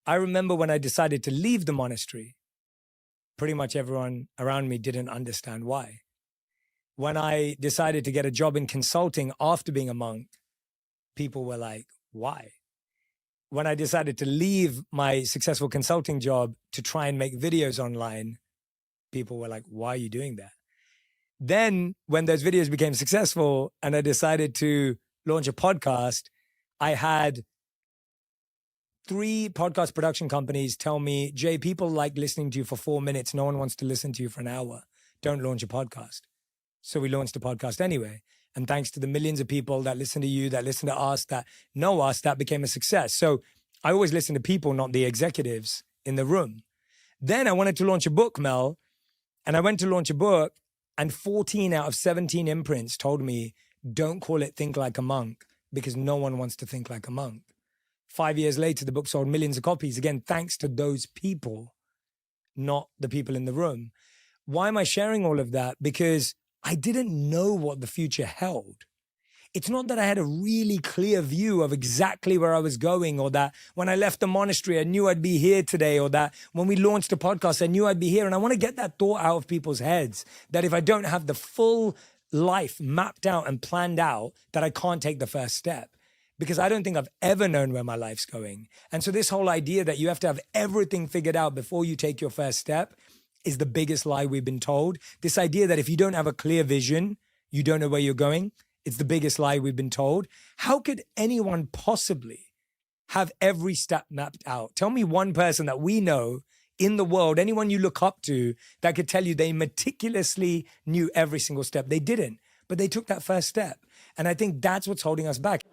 I remember when I decided to leave the monastery, pretty much everyone around me didn't understand why. When I decided to get a job in consulting after being a monk, people were like, why? When I decided to leave my successful consulting job to try and make videos online, people were like, why are you doing that? Then when those videos became successful and I decided to launch a podcast, I had 3 podcast production companies tell me, Jay, people like listening to you for 4 minutes. No one wants to listen to you for an hour. Don't launch a podcast. So we launched a podcast anyway. And thanks to the millions of people that listen to you, that listen to us, that know us, that became a success. So I always listen to people, not the executives in the room. Then I wanted to launch a book, Mel, and I went to launch a book, and 14 out of 17 imprints told me, don't call it Think Like a Monk, because no one wants to think like a monk. 5 years later, the book sold millions of copies. Again, thanks to those people, not the people in the room. Why am I sharing all of that? Because I didn't know what the future held. It's not that I had a really clear view of exactly where I was going, or that when I left the monastery, I knew I'd be here today, or that when we launched a podcast, I knew I'd be here. And I want to get that thought out of people's heads, that if I don't have the full life mapped out and planned out, that I can't take the first step. Because I don't think I've ever known where my life's going. And so this whole idea that you have to have everything figured out before you take your first step is the biggest lie we've been told. This idea that if you don't have a clear vision, you don't know where you're going. It's the biggest lie we've been told. How could anyone possibly have every step mapped out? Tell me one person that we know in the world, anyone you look up to, that could tell you they meticulously knew every single step. They didn't, but they took that first step. And I think that's what's holding us back.